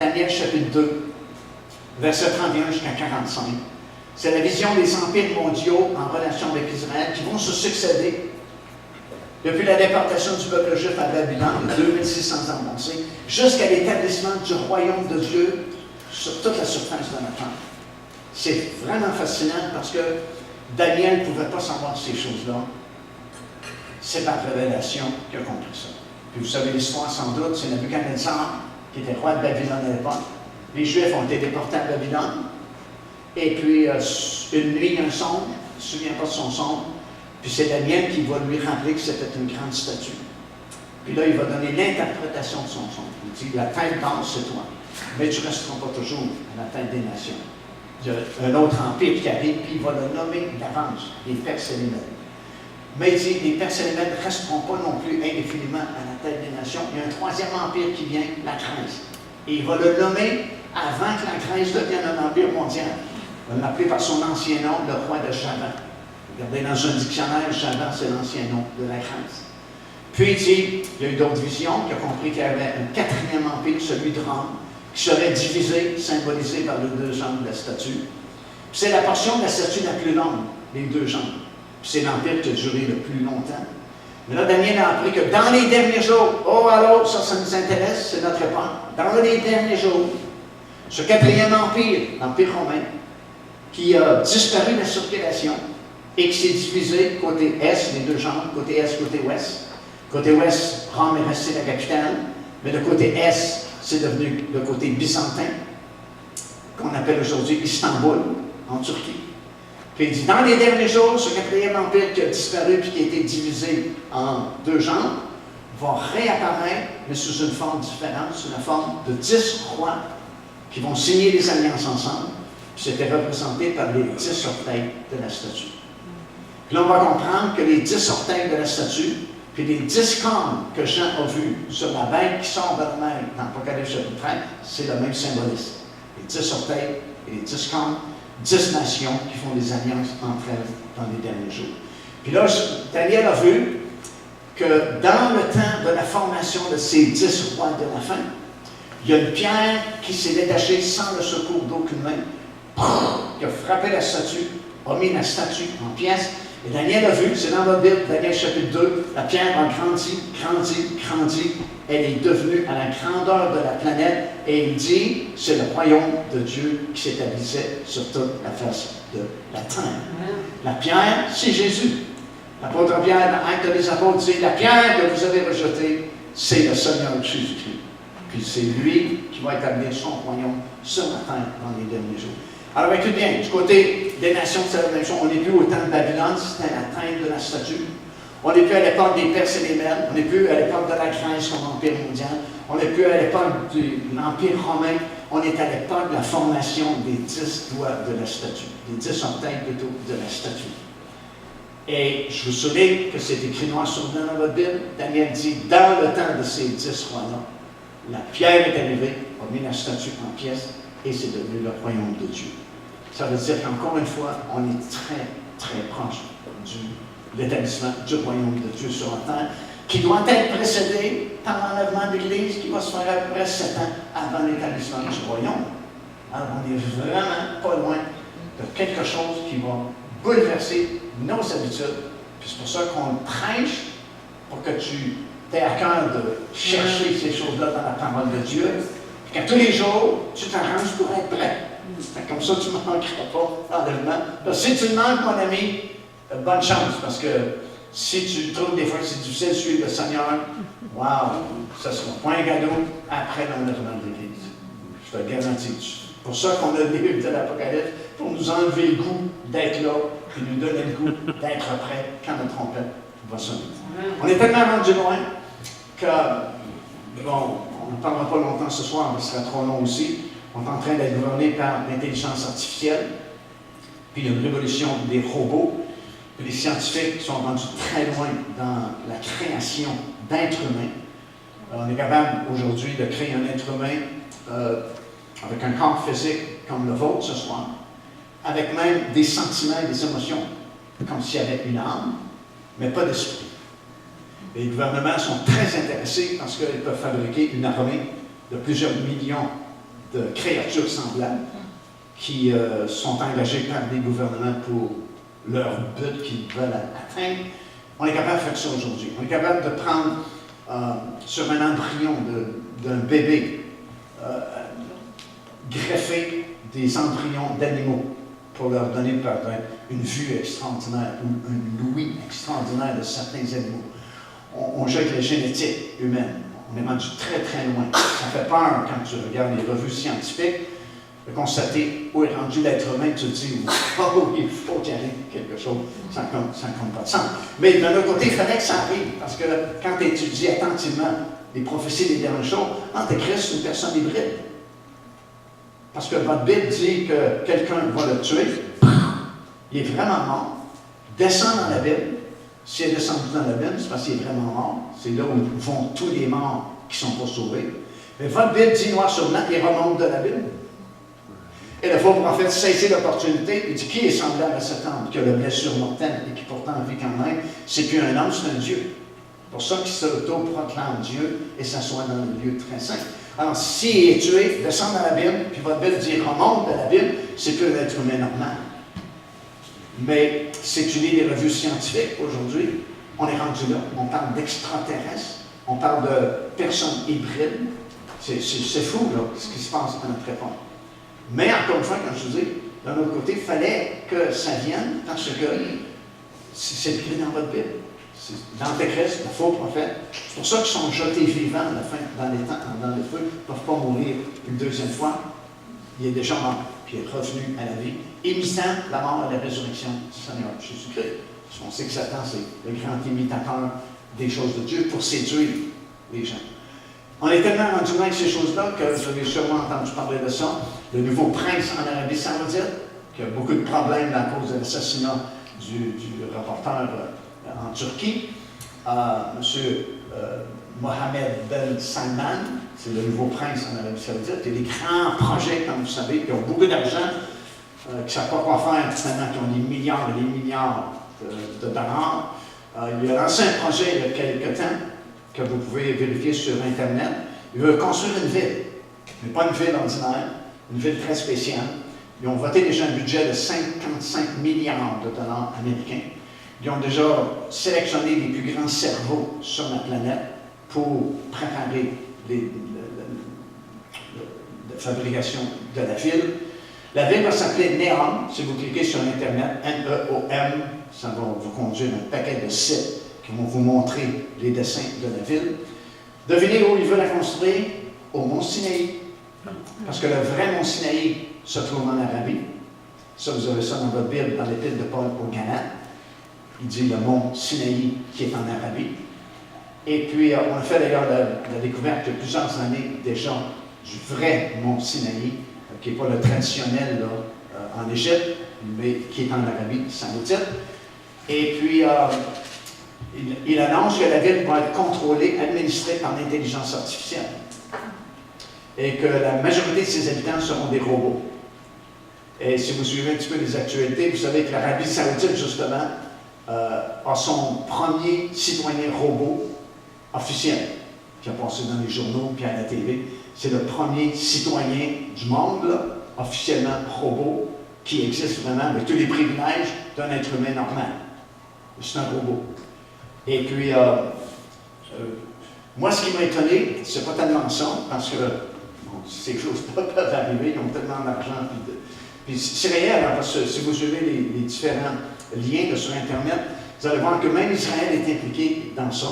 Daniel chapitre 2, verset 31 jusqu'à 45. C'est la vision des empires mondiaux en relation avec Israël qui vont se succéder depuis la déportation du peuple juif à Babylone, 2600 ans passés, jusqu'à l'établissement du royaume de Dieu sur toute la surface de la terre. C'est vraiment fascinant parce que Daniel ne pouvait pas savoir ces choses-là. C'est par révélation qu'il a compris ça. Puis vous savez l'histoire sans doute, c'est Nebuchadnezzar qui était roi de Babylone à l'époque. Les Juifs ont été déportés à Babylone. Et puis, une nuit, il y a un songe, il ne se souvient pas de son songe. Puis c'est Daniel qui va lui rappeler que c'était une grande statue. Puis là, il va donner l'interprétation de son songe. Il dit, la tête d'or, c'est toi. Mais tu ne resteras pas toujours à la tête des nations. Il y a un autre empire qui arrive, puis il va le nommer d'avance, les Perses et les Mèdes. Mais il dit, les Perses et les Mèdes ne resteront pas non plus indéfiniment à la tête des nations. Il y a un troisième empire qui vient, la Grèce. Et il va le nommer avant que la Grèce devienne un empire mondial. Il va l'appeler par son ancien nom, le roi de Chaban. Regardez dans un dictionnaire, Chaban, c'est l'ancien nom de la Grèce. Puis il dit, il y a eu d'autres visions, il a compris qu'il y avait un quatrième empire, celui de Rome, qui serait divisé, symbolisé par les deux jambes de la statue. C'est la portion de la statue la plus longue, les deux jambes. C'est l'empire qui a duré le plus longtemps. Mais là, Daniel a appris que dans les derniers jours, oh alors, ça nous intéresse, c'est notre époque, dans les derniers jours, ce quatrième empire, l'empire romain, qui a disparu de la circulation et qui s'est divisé côté est, les deux jambes, côté est, côté ouest. Côté ouest, Rome est restée la capitale, mais le côté est, c'est devenu le côté byzantin, qu'on appelle aujourd'hui Istanbul, en Turquie. Puis il dit, dans les derniers jours, ce quatrième empire qui a disparu et qui a été divisé en deux jambes, va réapparaître, mais sous une forme différente, sous la forme de 10 rois qui vont signer des alliances ensemble. C'était représenté par les 10 orteils de la statue. Puis là, on va comprendre que les 10 orteils de la statue, puis les 10 cornes que Jean a vues sur la bête qui sort de la mer dans l'Apocalypse chapitre 13, c'est le même symbolisme. Les 10 orteils et les 10 cornes, 10 nations qui font des alliances entre elles dans les derniers jours. Puis là, Daniel a vu que dans le temps de la formation de ces 10 rois de la fin, il y a une pierre qui s'est détachée sans le secours d'aucune main, qui a frappé la statue, a mis la statue en pièces. Et Daniel a vu, c'est dans votre Bible, Daniel chapitre 2, la pierre a grandi, grandi, grandi. Elle est devenue à la grandeur de la planète. Et il dit, c'est le royaume de Dieu qui s'établissait sur toute la face de la terre. La pierre, c'est Jésus. L'apôtre Pierre, dans Actes des Apôtres, dit, la pierre que vous avez rejetée, c'est le Seigneur Jésus-Christ. Puis c'est lui qui va établir son royaume sur la terre dans les derniers jours. Alors écoutez bien, du côté des nations, c'est la même chose. On n'est plus au temps de Babylone, c'était la tête de la statue. On n'est plus à l'époque des Perses et des Mèdes. On n'est plus à l'époque de la Grèce comme empire mondial. On n'est plus à l'époque de l'empire romain. On est à l'époque de la formation des 10 doigts de la statue, des 10 orteils plutôt de la statue. Et je vous souligne que c'est écrit noir sur blanc dans votre Bible. Daniel dit, dans le temps de ces 10 rois-là, la pierre est arrivée, a mis la statue en pièces, et c'est devenu le royaume de Dieu. Ça veut dire qu'encore une fois, on est très, très proche de l'établissement du royaume de Dieu sur la terre, qui doit être précédé par l'enlèvement de l'Église qui va se faire à peu près 7 ans avant l'établissement du royaume. Alors on est vraiment pas loin de quelque chose qui va bouleverser nos habitudes. Puis c'est pour ça qu'on prêche, pour que tu aies à cœur de chercher ces choses-là dans la parole de Dieu. Puis qu'à tous les jours, tu t'arranges pour être prêt. Comme ça, tu ne manqueras pas d'enlèvement. Si tu le manques, mon ami, bonne chance, parce que si tu trouves des fois que c'est difficile de suivre le Seigneur, wow, ça ne sera pas un cadeau après l'enlèvement de l'Église. Je te le garantis. C'est pour ça qu'on a le livre de l'Apocalypse, pour nous enlever le goût d'être là, et nous donner le goût d'être prêt quand la trompette va sonner. On est tellement rendu loin que, bon, on ne parlera pas longtemps ce soir, mais ce sera trop long aussi. On est en train d'être gouverné par l'intelligence artificielle, puis une révolution des robots. Puis les scientifiques sont rendus très loin dans la création d'êtres humains. On est capable aujourd'hui de créer un être humain avec un corps physique comme le vôtre ce soir, avec même des sentiments et des émotions, comme s'il y avait une âme, mais pas d'esprit. Les gouvernements sont très intéressés parce qu'ils peuvent fabriquer une armée de plusieurs millions de créatures semblables qui sont engagées par des gouvernements pour leur but qu'ils veulent atteindre. On est capable de faire ça aujourd'hui. On est capable de prendre sur un embryon d'un bébé, greffer des embryons d'animaux pour leur donner une vue extraordinaire, une ouïe extraordinaire de certains animaux. On joue avec la génétique humaine. On est rendu très, très loin. Ça fait peur quand tu regardes les revues scientifiques de constater où est rendu l'être humain. Tu te dis, oh, il faut qu'il y ait quelque chose. Ça ne compte pas de sens. Mais d'un autre côté, il fallait que ça arrive. Parce que quand tu étudies attentivement les prophéties des derniers jours, Antéchrist, c'est une personne hybride. Parce que votre Bible dit que quelqu'un va le tuer. Il est vraiment mort. Descend dans la Bible. S'il est descendu dans la Bible, c'est parce qu'il est vraiment mort. C'est là où vont tous les morts qui ne sont pas sauvés. Mais votre Bible dit noir sur blanc, il remonte de la Bible. Et le faux prophète saisit l'opportunité. Il dit, qui est semblable à cet homme qui a la blessure mortelle et qui pourtant vit quand même? C'est plus un homme, c'est un Dieu. C'est pour ça qu'il s'auto-proclame Dieu et s'assoit dans le lieu très saint. Alors, s'il est tué, descend dans la Bible, puis votre Bible dit remonte de la Bible, c'est plus un être humain normal. Mais si tu lis les revues scientifiques aujourd'hui, on est rendu là. On parle d'extraterrestres, on parle de personnes hybrides. C'est fou, là, ce qui se passe à notre époque. Mais encore une fois, comme je vous dis, d'un autre côté, il fallait que ça vienne parce que c'est écrit dans votre Bible. L'Antéchrist, le faux prophète. C'est pour ça qu'ils sont jetés vivants à la fin, dans les temps, dans le feu. Ils ne peuvent pas mourir une deuxième fois. Il est déjà mort, puis il est revenu à la vie, imitant la mort et la résurrection du Seigneur Jésus-Christ. Parce qu'on sait que Satan, c'est le grand imitateur des choses de Dieu pour séduire les gens. On est tellement rendu loin avec ces choses-là que vous avez sûrement entendu parler de ça. Le nouveau prince en Arabie Saoudite, qui a beaucoup de problèmes à cause de l'assassinat du reporter en Turquie. M. Mohammed Ben Salman, c'est le nouveau prince en Arabie Saoudite. Il y a des grands projets, comme vous savez, qui ont beaucoup d'argent, qui ne savent pas quoi faire, finalement, qui ont des milliards et des milliards de dollars. Il a lancé un projet il y a quelque temps, que vous pouvez vérifier sur Internet. Il veut construire une ville, mais pas une ville ordinaire, une ville très spéciale. Ils ont voté déjà un budget de 55 milliards de dollars américains. Ils ont déjà sélectionné les plus grands cerveaux sur la planète pour préparer la fabrication de la ville. La ville va s'appeler Neom. Si vous cliquez sur Internet, N-E-O-M, ça va vous conduire un paquet de sites qui vont vous montrer les dessins de la ville. Devinez où il veut la construire? Au Mont Sinaï. Parce que le vrai Mont Sinaï se trouve en Arabie. Ça, vous avez ça dans votre Bible, dans l'Épître de Paul au Galates. Il dit le Mont Sinaï qui est en Arabie. Et puis, on a fait d'ailleurs la découverte il y a plusieurs années déjà du vrai Mont Sinaï, qui n'est pas le traditionnel là, en Égypte, mais qui est en Arabie Saoudite. Et puis, il annonce que la ville va être contrôlée, administrée par l'intelligence artificielle. Et que la majorité de ses habitants seront des robots. Et si vous suivez un petit peu les actualités, vous savez que l'Arabie Saoudite, justement, a son premier citoyen robot officiel, qui a passé dans les journaux puis à la télé. C'est le premier citoyen du monde, là, officiellement robot, qui existe vraiment avec tous les privilèges d'un être humain normal. C'est un robot. Et puis, moi, ce qui m'a étonné, c'est pas tellement ça, parce que bon, ces choses-là peuvent arriver, ils ont tellement d'argent. Puis c'est réel, hein, parce que si vous suivez les différents liens sur Internet, vous allez voir que même Israël est impliqué dans ça.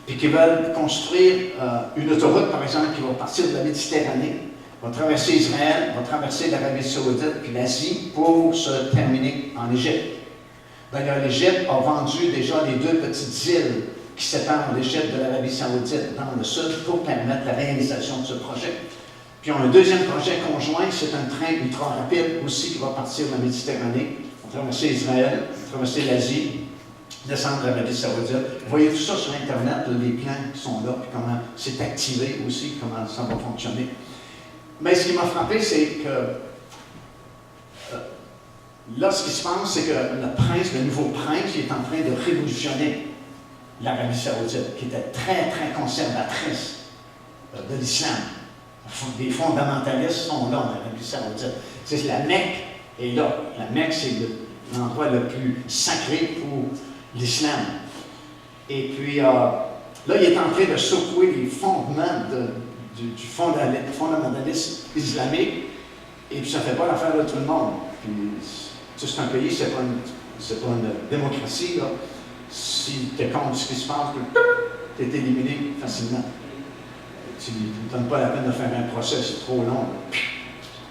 Puis qu'ils veulent construire une autoroute, par exemple, qui va partir de la Méditerranée, va traverser Israël, va traverser l'Arabie Saoudite, puis l'Asie, pour se terminer en Égypte. D'ailleurs, l'Égypte a vendu déjà les 2 petites îles qui séparent l'Égypte de l'Arabie Saoudite dans le sud pour permettre la réalisation de ce projet. Puis, on a un deuxième projet conjoint, c'est un train ultra rapide aussi qui va partir de la Méditerranée, traverser Israël, traverser l'Asie, descendre de l'Arabie Saoudite. Vous voyez tout ça sur Internet, les plans qui sont là, puis comment c'est activé aussi, comment ça va fonctionner. Mais ce qui m'a frappé, c'est que là, ce qui se passe, c'est que le prince, le nouveau prince, il est en train de révolutionner l'Arabie Saoudite, qui était très, très conservatrice de l'islam. des fondamentalistes sont là en Arabie Saoudite. C'est la Mecque est là. La Mecque, c'est l'endroit le plus sacré pour l'islam. Et puis, là, il est en train de secouer les fondements du fondamentalisme islamique, et puis ça ne fait pas l'affaire de tout le monde. Puis, c'est un pays, c'est pas une démocratie, là. Si tu es contre ce qui se passe, tu es éliminé facilement. Tu ne donnes pas la peine de faire un procès, c'est trop long,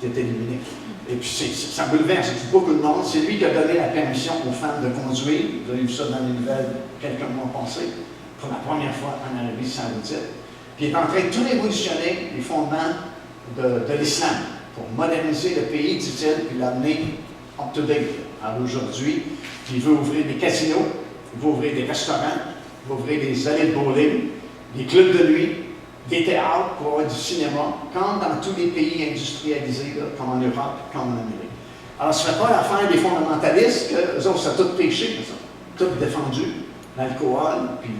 tu es éliminé. Et puis ça bouleverse beaucoup de monde. C'est lui qui a donné la permission aux femmes de conduire. Vous avez vu ça dans les nouvelles quelques mois passés, pour la première fois en Arabie Saoudite. Puis il est en train de tout révolutionner les fondements de l'islam pour moderniser le pays, dit-il, puis l'amener up-to-date à aujourd'hui. Puis il veut ouvrir des casinos, il veut ouvrir des restaurants, il veut ouvrir des allées de bowling, des clubs de nuit, des théâtres pour avoir du cinéma, comme dans tous les pays industrialisés, là, comme en Europe, comme en Amérique. Alors, ce ne serait pas l'affaire des fondamentalistes que eux autres, ça a tout péché, tout défendu, l'alcool, puis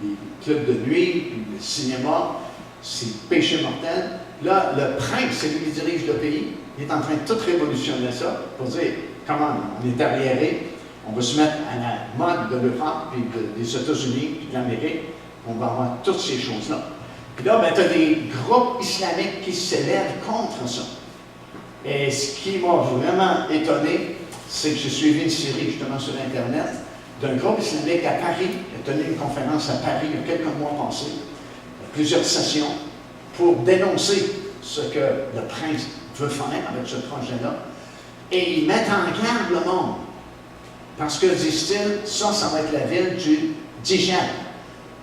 les clubs de nuit, puis le cinéma, c'est péché mortel. Là, le prince, c'est lui qui dirige le pays, il est en train de tout révolutionner ça pour dire, comment on est arriéré, on va se mettre à la mode de l'Europe, puis des États-Unis, puis de l'Amérique, on va avoir toutes ces choses-là. Puis là, ben, tu as des groupes islamiques qui s'élèvent contre ça. Et ce qui m'a vraiment étonné, c'est que j'ai suivi une série justement sur Internet d'un groupe islamique à Paris. Il a tenu une conférence à Paris il y a quelques mois passés, plusieurs sessions, pour dénoncer ce que le prince veut faire avec ce projet-là. Et ils mettent en garde le monde. Parce que, disent-ils, ça va être la ville du Dijan.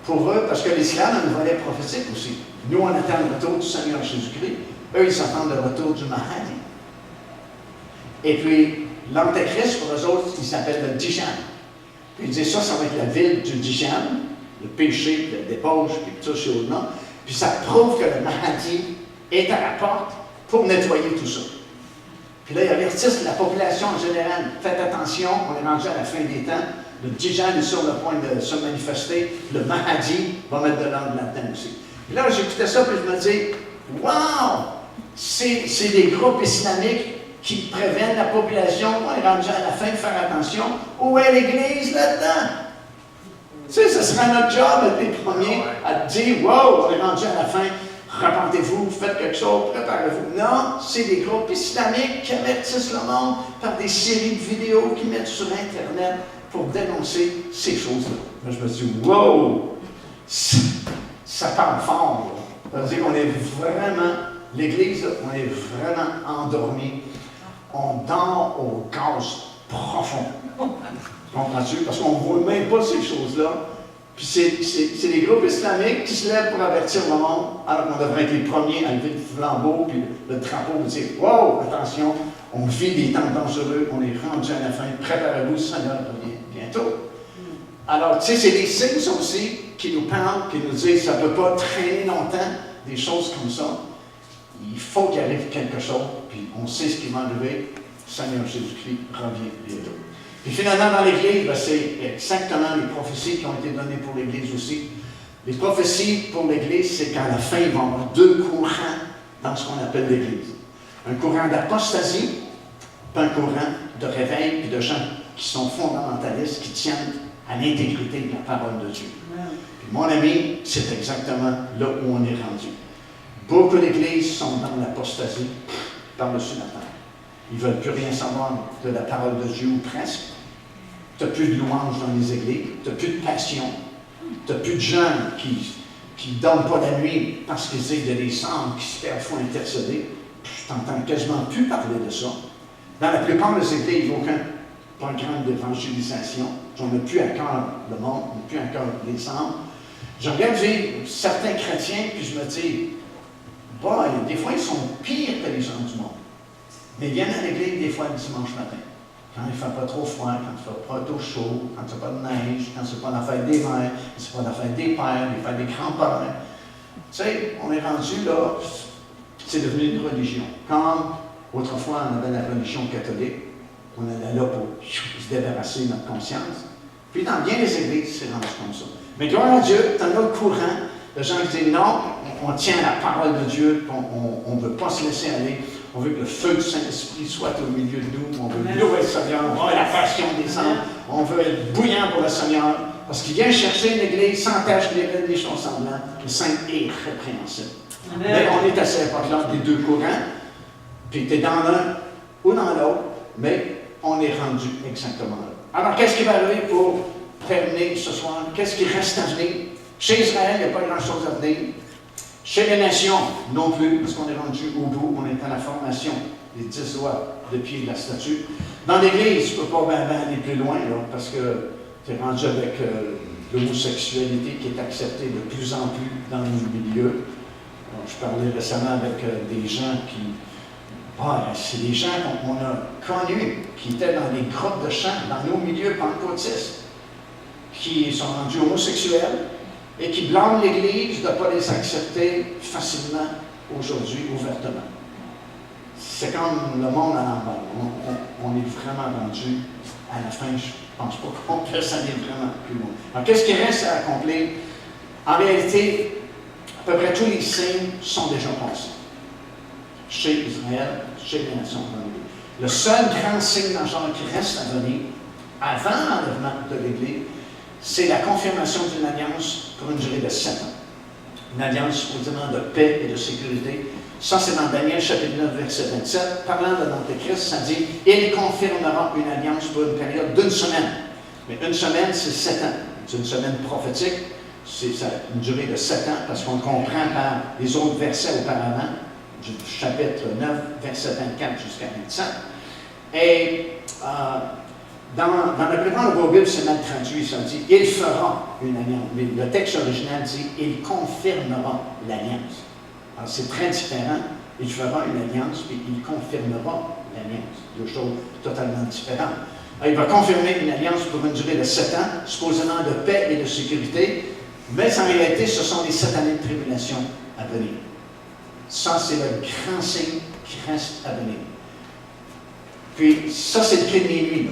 Pour eux, parce que l'islam a une volet prophétique aussi. Nous, on attend le retour du Seigneur Jésus-Christ. Eux, ils attendent le retour du Mahdi. Et puis, l'Antéchrist, pour eux autres, il s'appelle le Dijan. Puis ils disent ça va être la ville du Dijan, le péché, la débauche, puis tout ça, là. Puis ça prouve que le Mahdi est à la porte pour nettoyer tout ça. Puis là, ils avertissent la population en général. Faites attention, on est rendu à la fin des temps. Le Dijan est sur le point de se manifester. Le Mahdi va mettre de l'ordre là-dedans aussi. Puis là, j'écoutais ça, puis je me dis, wow! C'est des groupes islamiques qui préviennent la population. On est rendu à la fin de faire attention. Où est l'Église là-dedans? Tu sais, ce sera notre job d'être les premiers à dire, wow, on est rendu à la fin. Repentez-vous, faites quelque chose, préparez-vous. Non, c'est des groupes islamiques qui avertissent le monde par des séries de vidéos qu'ils mettent sur Internet pour dénoncer ces choses-là. Là, je me dis, wow! Ça parle fort. Ça veut dire qu'on est vraiment, l'Église, on est vraiment endormi. On dort au gaz profond. Comprends-tu? Parce qu'on ne voit même pas ces choses-là. Puis c'est les groupes islamiques qui se lèvent pour avertir le monde, alors qu'on devrait être les premiers à lever le flambeau, puis le drapeau, et dire, wow, attention, on vit des temps dangereux, on est rendu à la fin, préparez-vous, le Seigneur revient bientôt. Alors, tu sais, c'est des signes, ça aussi, qui nous parlent, qui nous disent, ça ne peut pas traîner longtemps, des choses comme ça. Il faut qu'il arrive quelque chose, puis on sait ce qui va arriver, le Seigneur Jésus-Christ revient bientôt. Puis finalement, dans l'Église, ben, c'est exactement les prophéties qui ont été données pour l'Église aussi. Les prophéties pour l'Église, c'est qu'à la fin, il va y avoir deux courants dans ce qu'on appelle l'Église. Un courant d'apostasie, puis un courant de réveil, puis de gens qui sont fondamentalistes, qui tiennent à l'intégrité de la parole de Dieu. Puis mon ami, c'est exactement là où on est rendu. Beaucoup d'églises sont dans l'apostasie, par-dessus la terre. Ils ne veulent plus rien savoir de la parole de Dieu, ou presque. Tu n'as plus de louanges dans les églises, tu n'as plus de passion, tu n'as plus de gens qui ne dorment pas la nuit parce qu'ils disent de des cendres qui se perdent, faut intercéder. Je t'entends quasiment plus parler de ça. Dans la plupart des églises, il n'y a aucun programme d'évangélisation. On n'a plus à cœur le monde, on n'a plus à cœur les cendres. Je regarde certains chrétiens, puis je me dis, boy, des fois ils sont pires que les gens du monde. Mais ils viennent à l'église des fois le dimanche matin. Quand il ne fait pas trop froid, quand il ne fait pas trop chaud, quand il n'y a pas de neige, quand ce n'est pas la fête des mères, quand ce n'est pas la fête des pères, les fêtes des grands-pères. Tu sais, on est rendu là, c'est devenu une religion. Comme autrefois on avait la religion catholique, on allait là pour se débarrasser de notre conscience. Puis dans bien des églises, c'est rendu comme ça. Mais gloire à Dieu, tu en as le courant de gens qui disent non, on tient la parole de Dieu, on ne veut pas se laisser aller, on veut que le feu du Saint-Esprit soit au milieu de nous, on veut louer le Seigneur, on veut la passion des âmes, on veut être bouillant pour le Seigneur, parce qu'il vient chercher une église sans tache, ni choses semblantes, le Saint est répréhensible. Mais on est à cette époque-là des deux courants, puis tu es dans l'un ou dans l'autre, mais on est rendu exactement là. Alors, qu'est-ce qui va arriver pour terminer ce soir? Qu'est-ce qui reste à venir? Chez Israël, il n'y a pas grand-chose à venir. Chez les nations, non plus, parce qu'on est rendu au bout, on est à la formation des 10 doigts de pied de la statue. Dans l'Église, tu ne peux pas aller plus loin, là, parce que tu es rendu avec l'homosexualité qui est acceptée de plus en plus dans nos milieux. Alors, je parlais récemment avec des gens qui... c'est des gens qu'on a connus, qui étaient dans des groupes de chant, dans nos milieux pentecôtistes, qui sont rendus homosexuels, et qui blâment l'Église de ne pas les accepter facilement aujourd'hui, ouvertement. C'est comme le monde à l'envers. On est vraiment rendu à la fin. Je ne pense pas qu'on puisse aller vraiment plus loin. Alors, qu'est-ce qui reste à accomplir? En réalité, à peu près tous les signes sont déjà passés. Chez Israël, chez les nations. Le seul grand signe majeur qui reste à venir, avant l'enlèvement de l'Église, c'est la confirmation d'une alliance pour une durée de 7 ans. Une alliance supposément de paix et de sécurité. Ça, c'est dans Daniel chapitre 9, verset 27. Parlant de l'Antéchrist, ça dit « Il confirmera une alliance pour une période d'1 semaine. » Mais 1 semaine, c'est 7 ans. C'est une semaine prophétique. C'est une durée de 7 ans, parce qu'on le comprend par les autres versets auparavant, du chapitre 9, verset 24 jusqu'à 27. Et dans la plupart de vos Bibles, c'est mal traduit, ça dit « Il fera une alliance ». Mais le texte original dit « Il confirmera l'alliance ». Alors c'est très différent. Il fera une alliance, puis il confirmera l'alliance. Deux choses totalement différentes. Alors, il va confirmer une alliance pour une durée de 7 ans, supposément de paix et de sécurité, mais en réalité, ce sont les 7 années de tribulation à venir. Ça, c'est le grand signe qui reste à venir. Puis, ça, c'est le cri de minuit.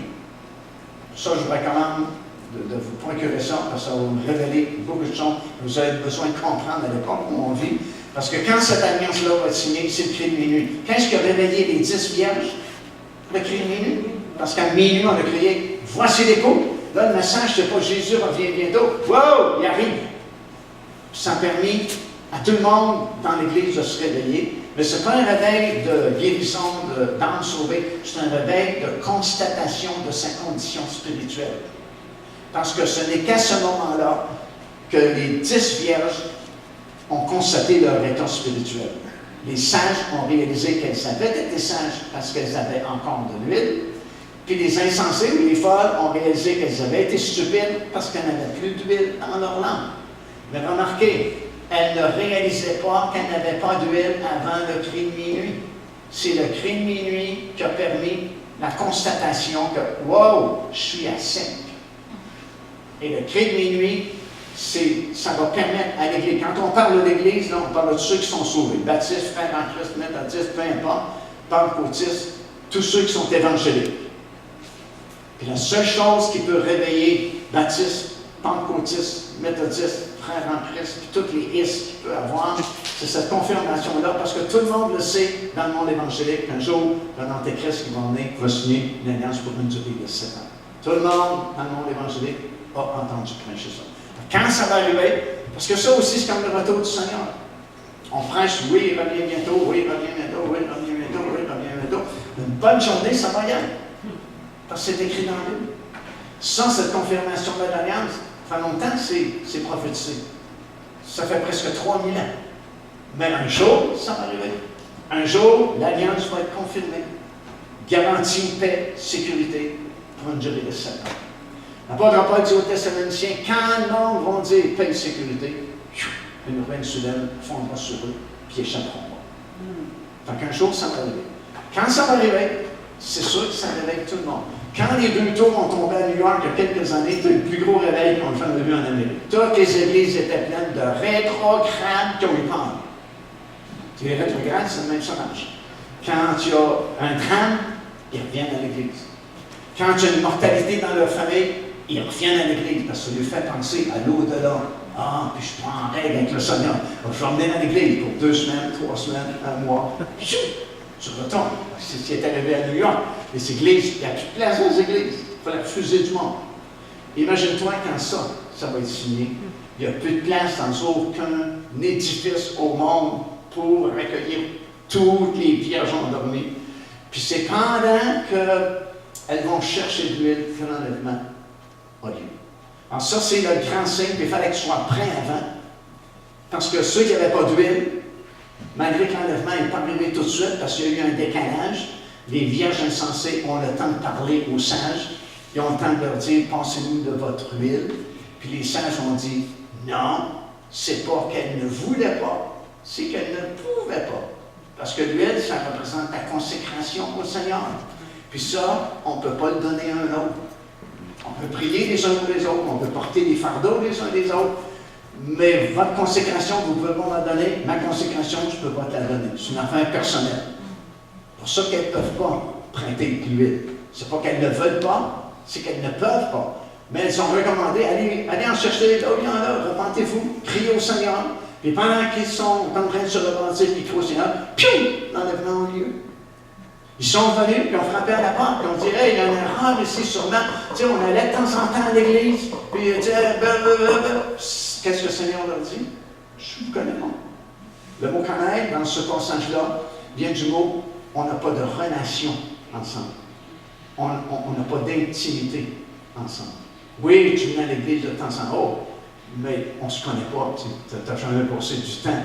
Ça, je vous recommande de vous procurer ça, parce que ça va vous révéler beaucoup de choses que vous avez besoin de comprendre à l'époque où on vit. Parce que quand cette alliance-là va être signée, c'est le cri de minuit. Qu'est-ce qui a réveillé les 10 vierges? Le cri de minuit. Parce qu'à minuit, on a crié « Voici l'écho ». Là, le message, c'est pas « Jésus revient bientôt ». Wow! Il arrive. Ça a permis à tout le monde dans l'Église de se réveiller. Mais ce n'est pas un réveil de guérison, d'âme sauvée, c'est un réveil de constatation de sa condition spirituelle. Parce que ce n'est qu'à ce moment-là que les 10 vierges ont constaté leur état spirituel. Les sages ont réalisé qu'elles avaient été sages parce qu'elles avaient encore de l'huile, puis les insensés ou les folles ont réalisé qu'elles avaient été stupides parce qu'elles n'avaient plus d'huile dans leur langue. Mais remarquez, elles ne réalisaient pas qu'elles n'avaient pas d'huile avant le cri de minuit. C'est le cri de minuit qui a permis la constatation que « Wow, je suis à sec ». Et le cri de minuit, ça va permettre à l'Église. Quand on parle de l'Église, là, on parle de ceux qui sont sauvés. Baptistes, frères en Christ, méthodistes, peu importe, pentecôtistes, tous ceux qui sont évangéliques. Puis la seule chose qui peut réveiller baptistes, pentecôtistes, méthodistes, frères en Christ, puis toutes les is qu'il peut avoir, c'est cette confirmation-là, parce que tout le monde le sait dans le monde évangélique qu'un jour, l'Antéchrist qui va venir va signer une alliance pour une durée de 7 ans. Tout le monde dans le monde évangélique a entendu prêcher ça. Quand ça va arriver, parce que ça aussi, c'est comme le retour du Seigneur. On prêche, oui, il revient bientôt, oui, il revient bientôt, oui, il revient bientôt, oui, il revient bientôt. Une bonne journée, ça va y aller. Parce que c'est écrit dans la Bible. Sans cette confirmation de l'alliance, ça fait longtemps que c'est prophétisé. Ça fait presque 3000 ans. Mais un jour, ça va arriver. Un jour, l'alliance va être confirmée. Garantie, paix, sécurité pour une durée de 7 ans. L'apôtre Paul dit aux Thessaloniciens, quand le monde va dire paix et sécurité, une ruine soudaine fondra sur eux, puis ils échapperont pas. Fait qu'un jour, ça va arriver. Quand ça va arriver, c'est sûr que ça réveille tout le monde. Quand les 2 tours ont tombé à New York il y a quelques années, c'était le plus gros réveil qu'on a vu en Amérique. Toutes les églises étaient pleines de rétrogrades qui ont eu peur. Les rétrogrades, c'est le même sondage. Quand il y a un drame, ils reviennent à l'église. Quand il y a une mortalité dans leur famille, ils reviennent à l'église parce que ça lui fait penser à l'au-delà, Ah, puis je prends en règle avec le Seigneur. Je vais emmener dans l'église pour 2 semaines, 3 semaines, 1 mois. Puis je retourne. C'est ce qui est arrivé à New York. Les églises, il n'y a plus de place dans les églises. Il faut la refuser du monde. Imagine-toi quand ça va être signé. Il n'y a plus de place dans aucun édifice au monde pour accueillir toutes les vierges endormies. Puis c'est pendant qu'elles vont chercher de l'huile que l'enlèvement a lieu. Alors ça, c'est le grand signe, puis il fallait que tu sois prêt avant. Parce que ceux qui n'avaient pas d'huile, malgré que l'enlèvement n'est pas arrivé tout de suite, parce qu'il y a eu un décalage, les vierges insensées ont le temps de parler aux sages, ils ont le temps de leur dire, passez-nous de votre huile. Puis les sages ont dit, non, c'est pas qu'elle ne voulait pas, c'est qu'elle ne pouvait pas. Parce que l'huile, ça représente la consécration au Seigneur. Puis ça, on ne peut pas le donner à un autre. On peut prier les uns pour les autres, on peut porter des fardeaux les uns des autres, mais votre consécration, vous ne pouvez pas la donner. Ma consécration, je ne peux pas te la donner. C'est une affaire personnelle. C'est pour ça qu'elles ne peuvent pas prêter de l'huile. C'est pas qu'elles ne veulent pas, c'est qu'elles ne peuvent pas. Mais elles sont recommandées, allez en chercher là où il y en a, repentez-vous, criez au Seigneur. Puis pendant qu'ils sont en train de se repentir, puis crier au Seigneur, piou, l'enlèvement a lieu. Ils sont venus, puis on frappait à la porte, puis on dit, hey, il y a une erreur ici, sûrement. Tu sais, on allait de temps en temps à l'église, puis ils disaient, qu'est-ce que le Seigneur leur dit? Je vous connais pas. Le mot connaître, dans ce passage-là, vient du mot, on n'a pas de relation ensemble. On n'a pas d'intimité ensemble. Oui, tu viens à l'église de temps en temps, mais on ne se connaît pas. Tu n'as jamais passé du temps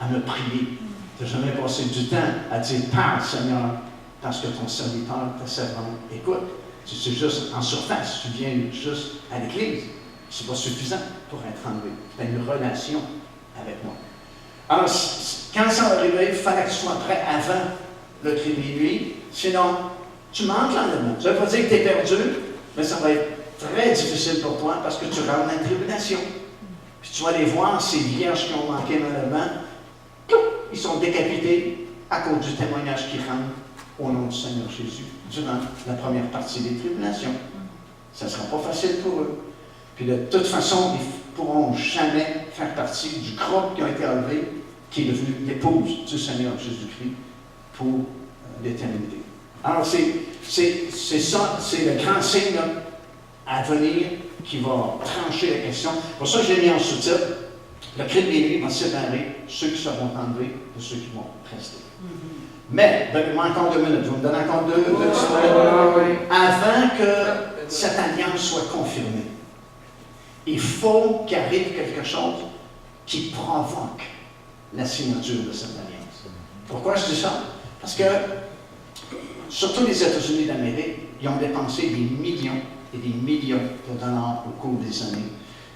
à me prier. Tu n'as jamais passé du temps à dire, parle, Seigneur, parce que ton serviteur, ta servante, écoute. C'est juste en surface, tu viens juste à l'église. Ce n'est pas suffisant pour être enlevé. Tu as une relation avec moi. Alors, quand ça va arriver, il fallait que tu sois prêt avant le cri de minuit. Sinon, tu manques l'enlèvement. Ça ne veut pas dire que tu es perdu, mais ça va être très difficile pour toi parce que tu rentres dans la tribulation. Puis tu vas aller voir ces vierges qui ont manqué l'enlèvement. Ils sont décapités à cause du témoignage qui rentre au nom du Seigneur Jésus durant la première partie des tribulations. Ça ne sera pas facile pour eux. Puis de toute façon, ils ne pourront jamais faire partie du groupe qui a été enlevé, qui est devenu l'épouse du Seigneur Jésus-Christ pour l'éternité. Alors c'est ça, c'est le grand signe là, à venir qui va trancher la question. Pour ça, j'ai mis en sous-titre, le cri de minuit va séparer ceux qui seront enlevés de ceux qui vont rester. Mais, donnez-moi encore 2 minutes, vous me donnez encore 2 minutes, avant que cette alliance soit confirmée. Il faut qu'il arrive quelque chose qui provoque la signature de cette alliance. Pourquoi je dis ça? Parce que, surtout les États-Unis d'Amérique, ils ont dépensé des millions et des millions de dollars au cours des années.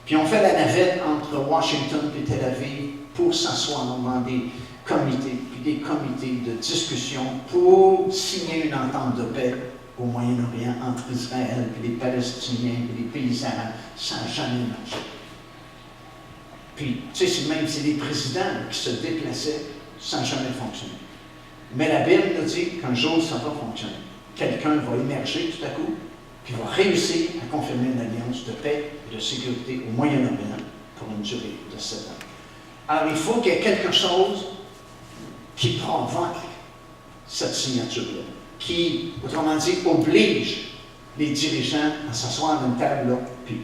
Puis on fait la navette entre Washington et Tel Aviv pour s'asseoir dans des comités, puis des comités de discussion pour signer une entente de paix au Moyen-Orient entre Israël et les Palestiniens et les pays arabes. Ça n'a jamais marché. Puis, tu sais, même si les présidents qui se déplaçaient, ça n'a jamais fonctionné. Mais la Bible nous dit qu'un jour, ça va fonctionner. Quelqu'un va émerger tout à coup, puis va réussir à confirmer une alliance de paix et de sécurité au Moyen-Orient pour une durée de 7 ans. Alors, il faut qu'il y ait quelque chose qui provoque cette signature-là, qui, autrement dit, oblige les dirigeants à s'asseoir à une table là, puis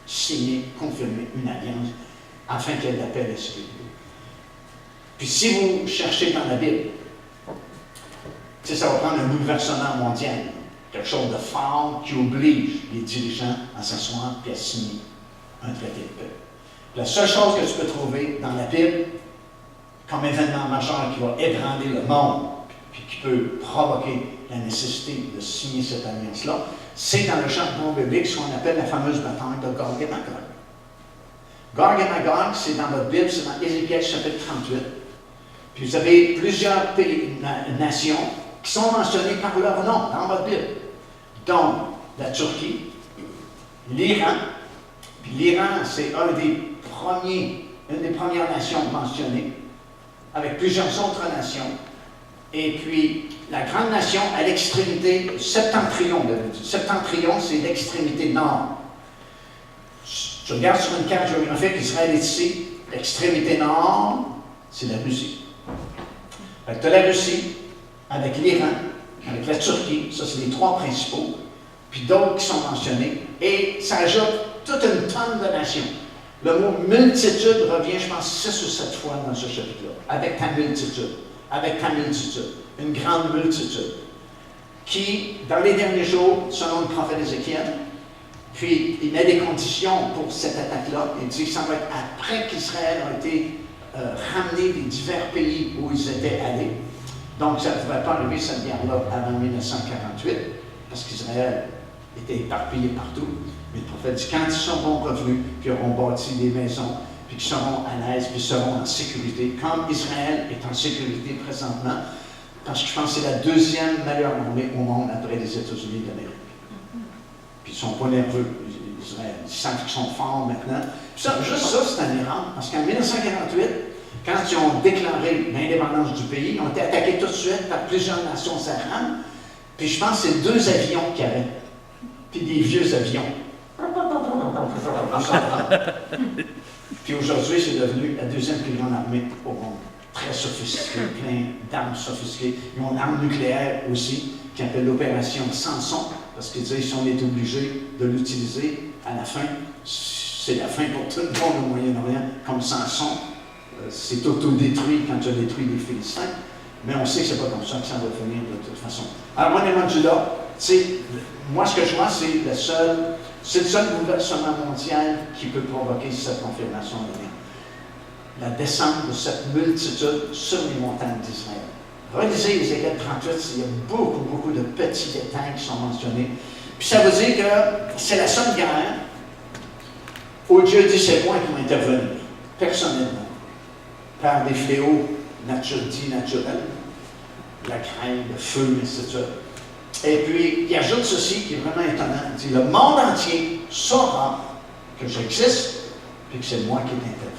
signer, confirmer une alliance, afin qu'il y ait de la paix et de la sécurité. Puis si vous cherchez dans la Bible, ça va prendre un bouleversement mondial, quelque chose de fort qui oblige les dirigeants à s'asseoir et à signer un traité de paix. La seule chose que tu peux trouver dans la Bible, comme événement majeur qui va ébranler le monde, puis qui peut provoquer la nécessité de signer cette alliance-là, c'est dans le chapitre biblique ce qu'on appelle la fameuse bataille de Gog et Magog. Gog et Magog, c'est dans votre Bible, c'est dans Ézéchiel chapitre 38. Puis vous avez plusieurs pays, nations qui sont mentionnées par leur nom dans votre Bible, dont la Turquie, l'Iran. Puis l'Iran, c'est une des premières nations mentionnées, avec plusieurs autres nations. Et puis, la grande nation à l'extrémité septentrion. Septentrion, c'est l'extrémité nord. Si tu regardes sur une carte géographique, Israël est ici, l'extrémité nord, c'est la Russie. Fait que tu as la Russie, avec l'Iran, avec la Turquie, ça c'est les trois principaux, puis d'autres qui sont mentionnés, et ça ajoute toute une tonne de nations. Le mot multitude revient, je pense, 6 ou 7 fois dans ce chapitre-là, avec ta multitude, une grande multitude, qui, dans les derniers jours, selon le prophète Ézéchiel, puis il met des conditions pour cette attaque-là, il dit que ça va être après qu'Israël a été ramené des divers pays où ils étaient allés. Donc, ça ne devrait pas arriver, cette guerre-là, avant 1948, parce qu'Israël était éparpillé partout. Mais le prophète dit, quand ils seront revenus, puis auront bâti des maisons, puis qu'ils seront à l'aise, puis seront en sécurité, comme Israël est en sécurité présentement, parce que je pense que c'est la deuxième meilleure armée au monde après les États-Unis d'Amérique. Puis ils ne sont pas nerveux, Israël. Ils sentent qu'ils sont forts maintenant. Puis ça, juste ça, c'est un miracle, parce qu'en 1948, quand ils ont déclaré l'indépendance du pays, ils ont été attaqués tout de suite par plusieurs nations sahranes. Puis je pense que c'est 2 avions qu'il y avait. Puis des vieux avions. Puis aujourd'hui, c'est devenu la deuxième plus grande armée au monde. Très sophistiquée, plein d'armes sophistiquées. Ils ont une arme nucléaire aussi, qui appelle l'opération Samson, parce qu'ils disent qu'ils ont été obligés de l'utiliser à la fin. C'est la fin pour tout le monde au Moyen-Orient, comme Samson. C'est autodétruit quand tu as détruit les Philistins, mais on sait que c'est pas comme ça que ça va finir de toute façon. Alors, moi, rendu là, moi, ce que je vois, c'est le seul bouleversement mondial qui peut provoquer cette confirmation de rien. La descente de cette multitude sur les montagnes d'Israël. Relisez Ézéchiel 38, il y a beaucoup de petits détails qui sont mentionnés. Puis ça veut dire que c'est la seule guerre où Dieu dit c'est moi qui vais intervenir, personnellement, par des fléaux naturels, la crainte, le feu, etc. Et puis, il ajoute ceci qui est vraiment étonnant. Il dit, le monde entier saura que j'existe et que c'est moi qui ai intervenu.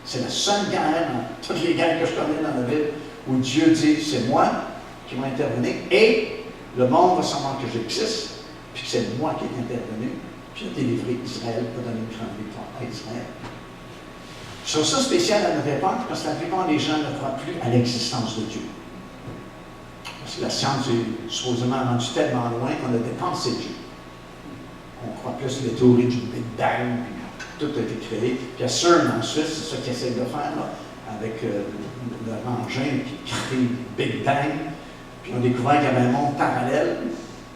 C'est la seule guerre, dans toutes les guerres que je connais dans la Bible, où Dieu dit, c'est moi qui vais intervenir, et le monde va savoir que j'existe, puis que c'est moi qui ai intervenu, puis j'ai délivré Israël pour donner une grande victoire à Israël. Je trouve ça spécial à notre époque, parce que la plupart des gens ne croient plus à l'existence de Dieu. Parce que la science est supposément rendue tellement loin qu'on a dépensé Dieu. On croit plus les théories du Big Bang, puis tout a été créé. Puis à CERN en Suisse, c'est ça qu'ils essayent de faire, là, avec leur engin qui crée Big Bang. Puis on a découvert qu'il y avait un monde parallèle.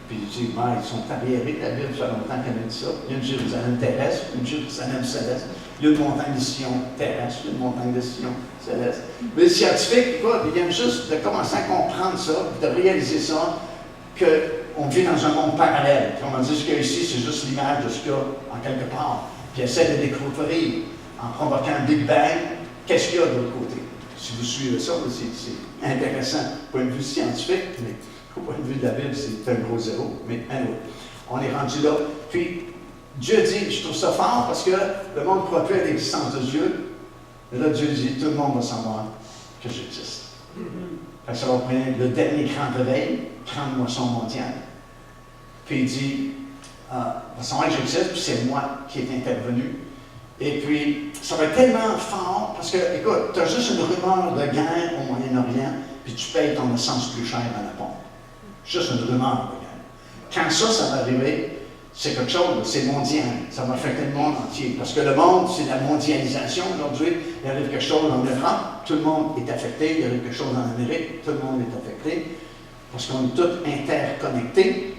Puis ils disent, ils sont arriérés, la Bible, ça fait longtemps qu'elle a dit ça. Il y a une Jérusalem terrestre, une Jérusalem céleste. Il y a une montagne de Sion terrestre, une montagne de Sion céleste. Mais les scientifiques, ils viennent juste de commencer à comprendre ça, de réaliser ça, qu'on vit dans un monde parallèle. Puis on dit ce qu'il y a ici, c'est juste l'image de ce qu'il y a en quelque part. Puis essaie de découvrir, en provoquant un Big Bang, qu'est-ce qu'il y a de l'autre côté. Si vous suivez ça, c'est intéressant du point de vue scientifique, mais au point de vue de la Bible, c'est un gros zéro. Mais anyway, on est rendu là. Puis, Dieu dit, je trouve ça fort parce que le monde ne croit plus à l'existence de Dieu. Mais là, Dieu dit, tout le monde va savoir que j'existe. Ça va prendre le dernier grand réveil, grande moisson mondiale. Puis il dit, va savoir que j'existe, puis c'est moi qui est intervenu. Et puis, ça va être tellement fort parce que, écoute, tu as juste une rumeur de guerre au Moyen-Orient, puis tu payes ton essence plus cher à la pompe. Juste une rumeur de guerre. Quand ça va arriver, c'est quelque chose, c'est mondial. Ça va affecter le monde entier. Parce que le monde, c'est la mondialisation aujourd'hui. Il arrive quelque chose en Europe, tout le monde est affecté. Il arrive quelque chose en Amérique, tout le monde est affecté. Parce qu'on est tous interconnectés.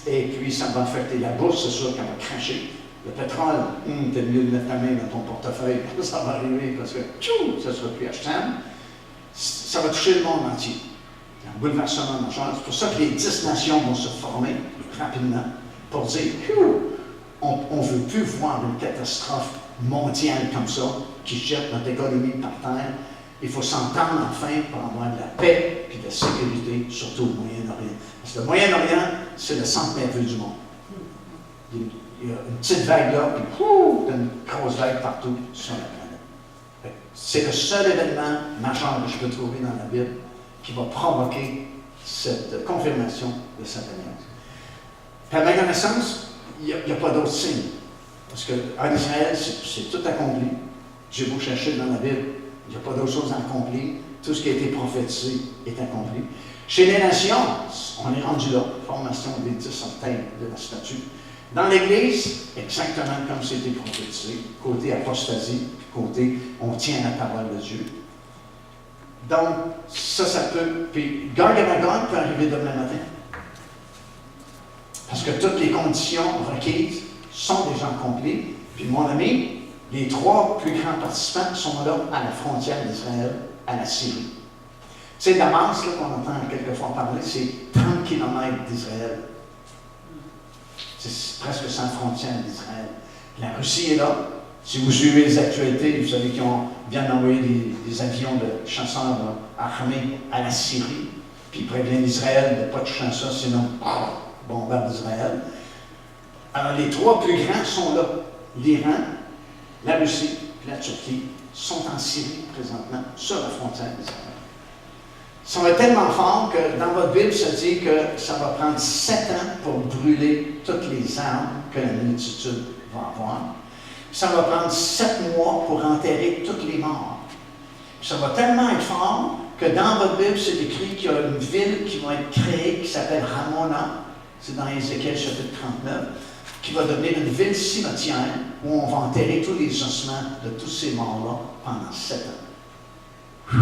Et puis, ça va affecter la bourse, c'est sûr qu'elle va cracher. Le pétrole, t'as mieux de mettre ta main dans ton portefeuille. Ça va arriver parce que, ça ne sera plus achetable. Ça va toucher le monde entier. Il y a un bouleversement majeur. C'est pour ça que les 10 nations vont se former rapidement. Pour dire, on ne veut plus voir une catastrophe mondiale comme ça, qui jette notre économie par terre. Il faut s'entendre enfin pour avoir de la paix et de la sécurité, surtout au Moyen-Orient. Parce que le Moyen-Orient, c'est le centre nerveux du monde. Il y a une petite vague là, puis une grosse vague partout sur la planète. C'est le seul événement majeur que je peux trouver dans la Bible qui va provoquer cette confirmation de cette alliance. À ma connaissance, il n'y a pas d'autres signes. Parce qu'en Israël, c'est tout accompli. J'ai beau chercher dans la Bible, il n'y a pas d'autre chose à accomplir. Tout ce qui a été prophétisé est accompli. Chez les nations, on est rendu là, formation des 10 orteils de la statue. Dans l'Église, exactement comme c'était prophétisé, côté apostasie, côté on tient la parole de Dieu. Donc, ça peut. Puis, Gog et Magog peut arriver demain matin. Parce que toutes les conditions requises sont déjà accomplies. Puis, mon ami, les 3 plus grands participants sont là à la frontière d'Israël, à la Syrie. Tu sais, Damas, là, qu'on entend quelquefois parler, c'est 30 km d'Israël. C'est presque sans frontière d'Israël. La Russie est là. Si vous suivez les actualités, vous savez qu'ils viennent d'envoyer des avions de chasseurs armés à la Syrie, puis ils préviennent Israël de ne pas toucher à ça, sinon, bombarde d'Israël. Alors, les 3 plus grands sont là. L'Iran, la Russie et la Turquie sont en Syrie présentement, sur la frontière d'Israël. Ça va être tellement fort que dans votre Bible, ça dit que ça va prendre 7 ans pour brûler toutes les armes que la multitude va avoir. Ça va prendre 7 mois pour enterrer tous les morts. Ça va tellement être fort que dans votre Bible, c'est écrit qu'il y a une ville qui va être créée qui s'appelle Ramona. C'est dans Ézéchiel chapitre 39. Qui va devenir une ville cimetière où on va enterrer tous les ossements de tous ces morts-là pendant 7 ans.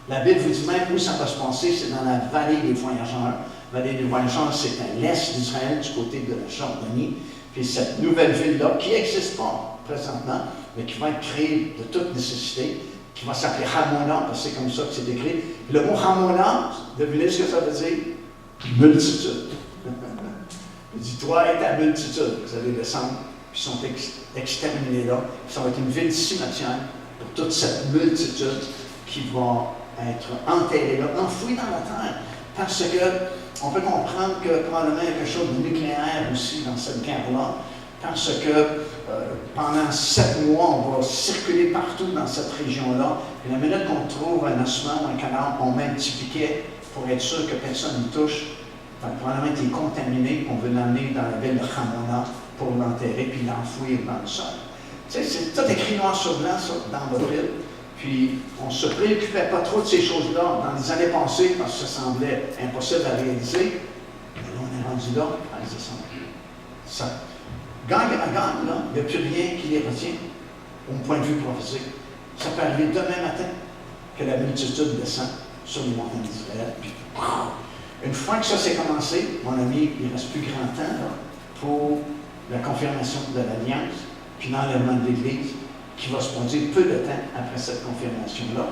La Bible vous dit même où ça va se passer, c'est dans la vallée des voyageurs. La vallée des voyageurs, c'est à l'est d'Israël, du côté de la Jordanie. Puis cette nouvelle ville-là, qui n'existe pas présentement, mais qui va être créée de toute nécessité, qui va s'appeler Ramona, parce que c'est comme ça que c'est écrit. Le mot Ramona, devinez ce que ça veut dire? Multitude. Il dit, toi et ta multitude, vous allez descendre, puis ils sont exterminés là. Ça va être une ville cimetière pour toute cette multitude qui va être enterrée là, enfouie dans la terre. Parce que on peut comprendre que probablement il y a quelque chose de nucléaire aussi dans cette guerre-là. Parce que pendant 7 mois, on va circuler partout dans cette région-là. Et la minute qu'on trouve un ossement ou un cadavre, on met un petit piquet pour être sûr que personne ne touche. Probablement il est contaminé, on veut l'amener dans la ville de Ramona pour l'enterrer puis l'enfouir dans le sol. Tu sais, c'est tout écrit noir sur blanc, ça, dans votre ville. Puis, on ne se préoccupait pas trop de ces choses-là dans les années passées parce que ça semblait impossible à réaliser. Mais là, on est rendu là, frères et sœurs. Ça. Gog et Magog, là, il n'y a plus rien qui les retient au point de vue prophétique. Ça peut arriver demain matin que la multitude descend sur les montagnes d'Israël. Puis, une fois que ça s'est commencé, mon ami, il ne reste plus grand temps là, pour la confirmation de l'Alliance, puis l'enlèvement de l'Église, qui va se produire peu de temps après cette confirmation-là.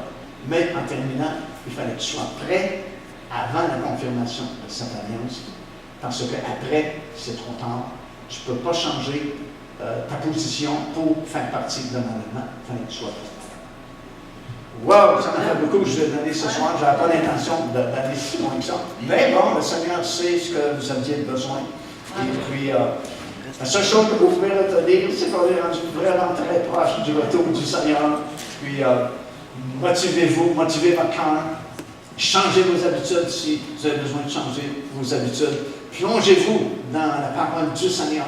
Mais en terminant, il fallait que tu sois prêt avant la confirmation de cette alliance, parce qu'après, c'est trop tard. Tu ne peux pas changer ta position pour faire partie de l'enlèvement. Il fallait que tu sois prêt. Wow, ça m'a fait beaucoup que je vais donner ce soir. Je n'avais pas l'intention d'aller si loin que ça. Mais bon, le Seigneur sait ce que vous aviez besoin. Et puis, la seule chose que vous pouvez retenir, c'est qu'on est rendu vraiment très proche du retour du Seigneur. Puis, motivez-vous, motivez votre cœur. Changez vos habitudes si vous avez besoin de changer vos habitudes. Plongez-vous dans la parole du Seigneur,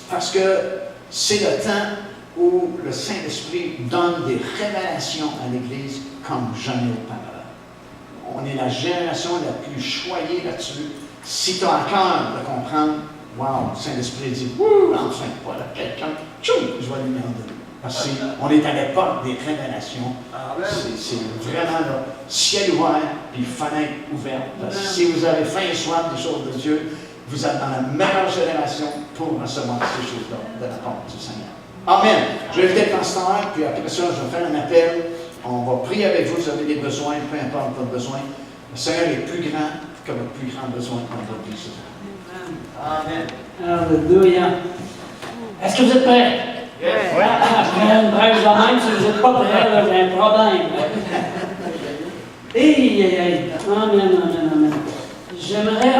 parce que c'est le temps où le Saint-Esprit donne des révélations à l'Église comme jamais auparavant. On est la génération la plus choyée là-dessus. Si tu as à cœur de comprendre, wow, le Saint-Esprit dit, enfin, voilà quelqu'un, tchoum, je vais lui en donner. Parce qu'on est à l'époque des révélations. C'est vraiment là, ciel ouvert, puis fenêtre ouverte. Parce que si vous avez faim et soif des choses de Dieu, vous êtes dans la meilleure génération pour recevoir ces choses-là de la part du Seigneur. Amen. Je vais inviter le pasteur, puis après ça, je vais faire un appel. On va prier avec vous, vous avez des besoins, peu importe votre besoin. Le Seigneur est plus grand que votre plus grand besoin dans votre vie. Amen. Alléluia. Est-ce que vous êtes prêts? Oui. Après une brève de même, si vous n'êtes pas prêts, là, j'ai un problème. Amen, amen, amen. J'aimerais